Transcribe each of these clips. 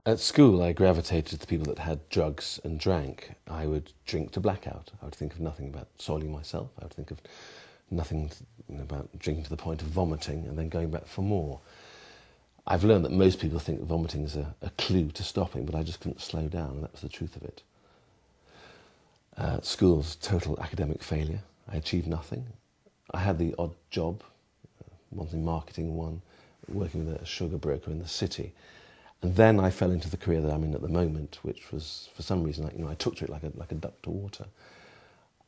At school, I gravitated to people that had drugs and drank. I would drink to blackout. I would think of nothing about soiling myself. I would think of nothing about drinking to the point of vomiting and then going back for more. I've learned that most people think vomiting is a clue to stopping, but I just couldn't slow down, and that was the truth of it. School's total academic failure. I achieved nothing. I had the odd job, one in marketing, one working with a sugar broker in the city. And then I fell into the career that I'm in at the moment, which was, for some reason, I took to it like a duck to water.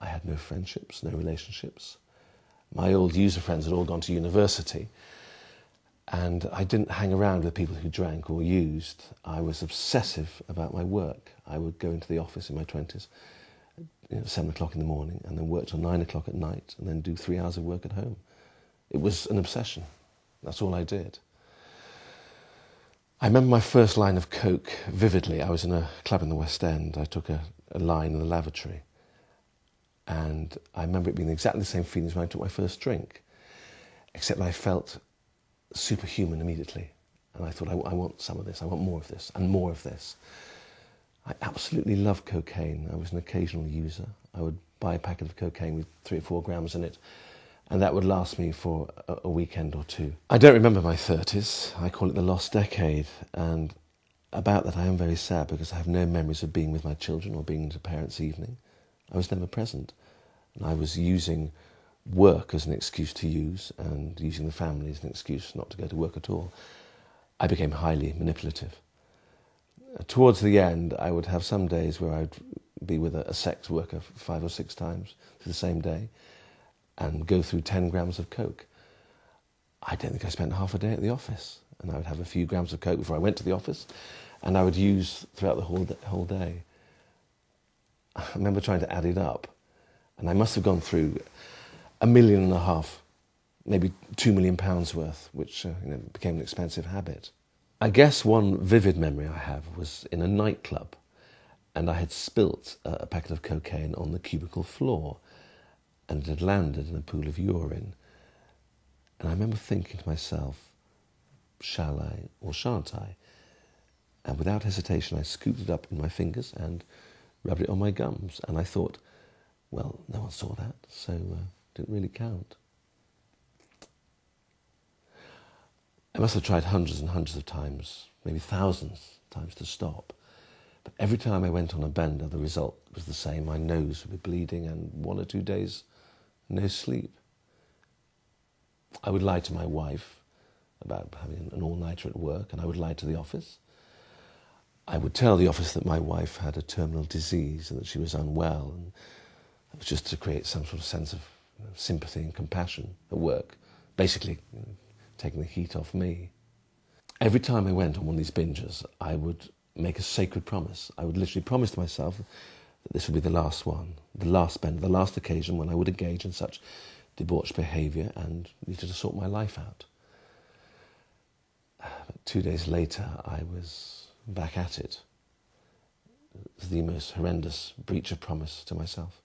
I had no friendships, no relationships. My old user friends had all gone to university, and I didn't hang around with people who drank or used. I was obsessive about my work. I would go into the office in my 20s, 7 o'clock in the morning, and then work till 9 o'clock at night, and then do 3 hours of work at home. It was an obsession. That's all I did. I remember my first line of coke vividly. I was in a club in the West End. I took a line in the lavatory. And I remember it being exactly the same feeling as when I took my first drink, except I felt superhuman immediately. And I thought, I want some of this. I want more of this and more of this. I absolutely loved cocaine. I was an occasional user. I would buy a packet of cocaine with 3 or 4 grams in it, and that would last me for a weekend or two. I don't remember my 30s. I call it the lost decade. And about that I am very sad, because I have no memories of being with my children or being at a parents' evening. I was never present. And I was using work as an excuse to use, and using the family as an excuse not to go to work at all. I became highly manipulative. Towards the end, I would have some days where I'd be with a sex worker 5 or 6 times the same day, and go through 10 grams of coke. I don't think I spent half a day at the office, and I would have a few grams of coke before I went to the office, and I would use throughout the whole day. I remember trying to add it up, and I must have gone through £1.5 million, maybe £2 million worth, which became an expensive habit. I guess one vivid memory I have was in a nightclub, and I had spilt a packet of cocaine on the cubicle floor, and it had landed in a pool of urine. And I remember thinking to myself, shall I or shan't I? And without hesitation, I scooped it up in my fingers and rubbed it on my gums. And I thought, well, no one saw that, so it didn't really count. I must have tried hundreds and hundreds of times, maybe thousands of times to stop. But every time I went on a bender, the result was the same. My nose would be bleeding, and 1 or 2 days, no sleep. I would lie to my wife about having an all-nighter at work, and I would lie to the office. I would tell the office that my wife had a terminal disease and that she was unwell, and it was just to create some sort of sense of sympathy and compassion at work, basically taking the heat off me. Every time I went on one of these binges, I would make a sacred promise. I would literally promise to myself that this would be the last one, the last bend, the last occasion when I would engage in such debauched behaviour and needed to sort my life out. But 2 days later, I was back at it. It was the most horrendous breach of promise to myself.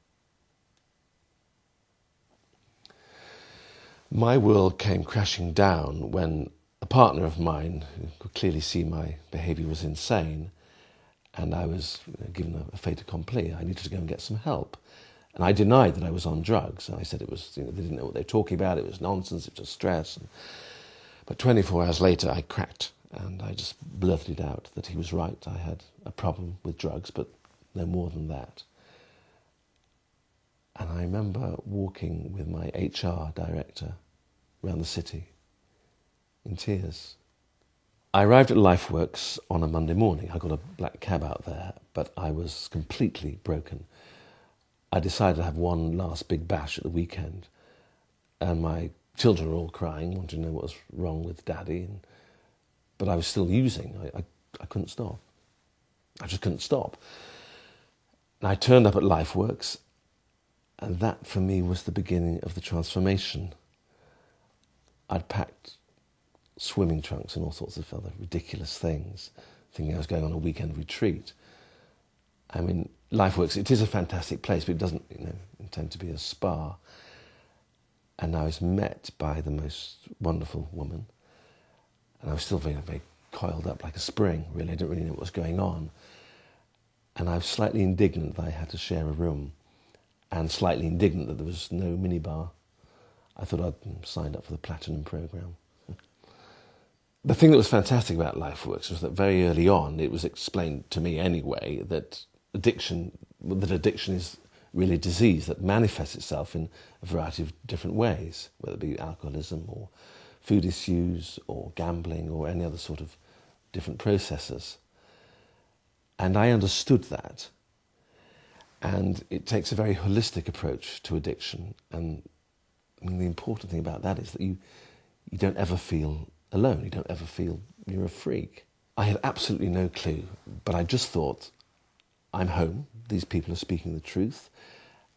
My world came crashing down when a partner of mine, who could clearly see my behaviour was insane, and I was given a fait accompli. I needed to go and get some help. And I denied that I was on drugs. I said it was, they didn't know what they were talking about, it was nonsense, it was stress. But 24 hours later, I cracked, and I just blurted it out that he was right. I had a problem with drugs, but no more than that. And I remember walking with my HR director around the city in tears. I arrived at LifeWorks on a Monday morning. I got a black cab out there, but I was completely broken. I decided to have one last big bash at the weekend, and my children were all crying, wanting to know what was wrong with Daddy, but I was still using. I couldn't stop. I just couldn't stop. And I turned up at LifeWorks, and that for me was the beginning of the transformation. I'd packed swimming trunks and all sorts of other ridiculous things, thinking I was going on a weekend retreat. I mean, LifeWorks, it is a fantastic place, but it doesn't intend to be a spa. And I was met by the most wonderful woman, and I was still very, very coiled up like a spring, really. I didn't really know what was going on. And I was slightly indignant that I had to share a room, and slightly indignant that there was no minibar. I thought I'd signed up for the Platinum programme. The thing that was fantastic about LifeWorks was that very early on, it was explained to me anyway, that addiction is really a disease that manifests itself in a variety of different ways, whether it be alcoholism or food issues or gambling or any other sort of different processes. And I understood that. And it takes a very holistic approach to addiction. And I mean, the important thing about that is that you don't ever feel alone. You don't ever feel you're a freak. I had absolutely no clue, but I just thought, I'm home. These people are speaking the truth.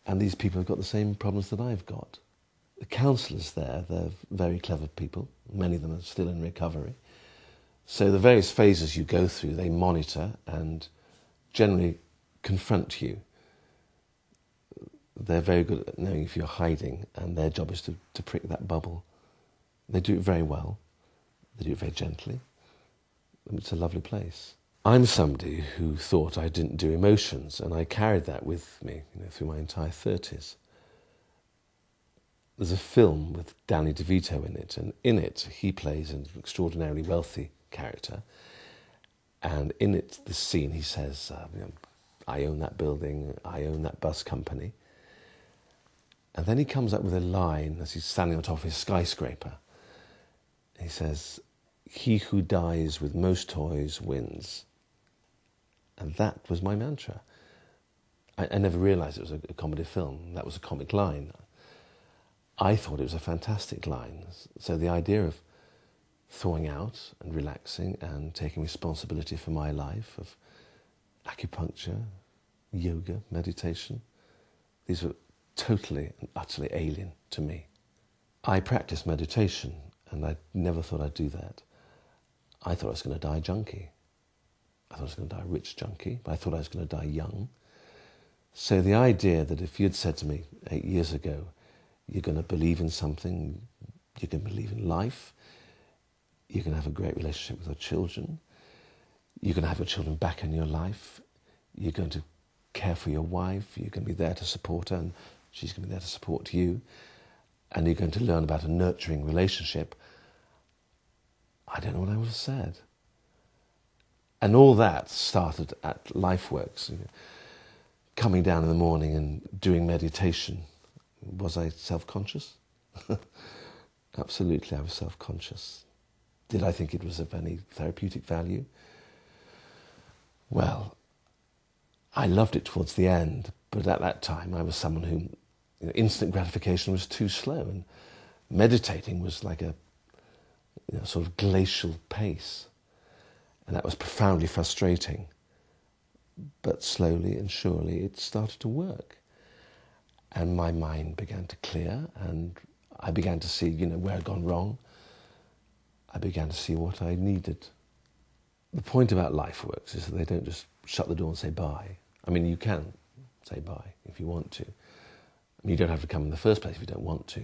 And these people have got the same problems that I've got. The counsellors there, they're very clever people. Many of them are still in recovery. So the various phases you go through, they monitor and generally confront you. They're very good at knowing if you're hiding, and their job is to prick that bubble. They do it very well. They do it very gently. It's a lovely place. I'm somebody who thought I didn't do emotions, and I carried that with me, through my entire 30s. There's a film with Danny DeVito in it, and in it he plays an extraordinarily wealthy character. And in it, this scene, he says, I own that building, I own that bus company. And then he comes up with a line as he's standing on top of his skyscraper. He says, he who dies with most toys wins. And that was my mantra. I never realised it was a comedy film. That was a comic line. I thought it was a fantastic line. So the idea of thawing out and relaxing and taking responsibility for my life, of acupuncture, yoga, meditation, these were totally and utterly alien to me. I practiced meditation, and I never thought I'd do that. I thought I was going to die junkie. I thought I was going to die rich junkie, but I thought I was going to die young. So the idea that if you'd said to me 8 years ago, you're going to believe in something, you're going to believe in life, you're going to have a great relationship with your children, you're going to have your children back in your life, you're going to care for your wife, you're going to be there to support her, and she's going to be there to support you, and you're going to learn about a nurturing relationship, I don't know what I would have said. And all that started at LifeWorks. Coming down in the morning and doing meditation. Was I self-conscious? Absolutely, I was self-conscious. Did I think it was of any therapeutic value? Well, I loved it towards the end, but at that time I was someone who instant gratification was too slow, and meditating was like a sort of glacial pace. And that was profoundly frustrating. But slowly and surely it started to work. And my mind began to clear, and I began to see, where I'd gone wrong. I began to see what I needed. The point about LifeWorks is that they don't just shut the door and say bye. I mean, you can say bye if you want to. I mean, you don't have to come in the first place if you don't want to.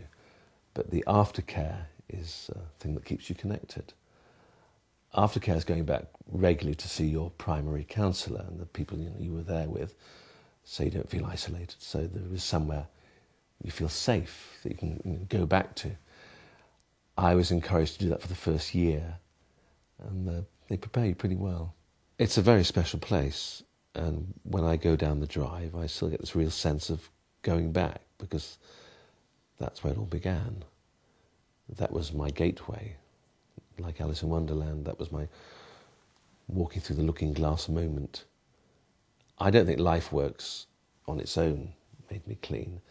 But the aftercare is a thing that keeps you connected. Aftercare is going back regularly to see your primary counsellor and the people you were there with, so you don't feel isolated. So there is somewhere you feel safe that you can go back to. I was encouraged to do that for the first year, and they prepare you pretty well. It's a very special place, and when I go down the drive, I still get this real sense of going back, because that's where it all began. That was my gateway. Like Alice in Wonderland, that was my walking through the looking glass moment. I don't think LifeWorks on its own made me clean,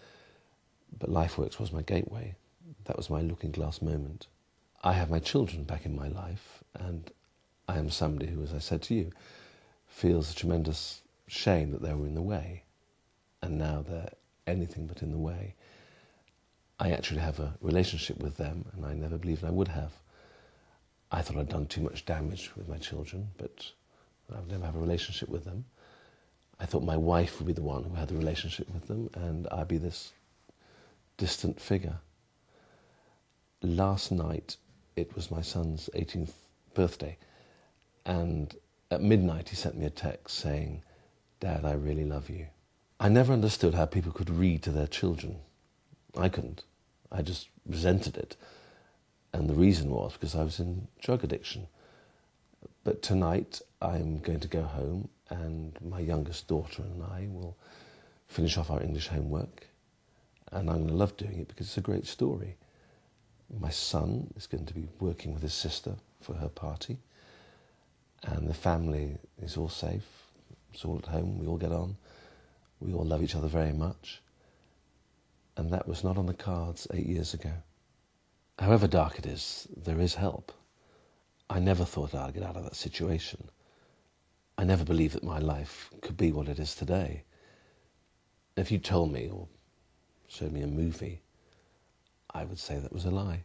but LifeWorks was my gateway. That was my looking glass moment. I have my children back in my life, and I am somebody who, as I said to you, feels a tremendous shame that they were in the way, and now they're anything but in the way. I actually have a relationship with them, and I never believed I would have. I thought I'd done too much damage with my children, but I've never had a relationship with them. I thought my wife would be the one who had the relationship with them, and I'd be this distant figure. Last night, it was my son's 18th birthday, And at midnight he sent me a text saying, "Dad, I really love you." I never understood how people could read to their children. I couldn't. I just resented it. And the reason was because I was in drug addiction. But tonight I'm going to go home and my youngest daughter and I will finish off our English homework. And I'm going to love doing it because it's a great story. My son is going to be working with his sister for her party. And the family is all safe. It's all at home. We all get on. We all love each other very much. And that was not on the cards 8 years ago. However dark it is, there is help. I never thought I'd get out of that situation. I never believed that my life could be what it is today. If you told me or showed me a movie, I would say that was a lie.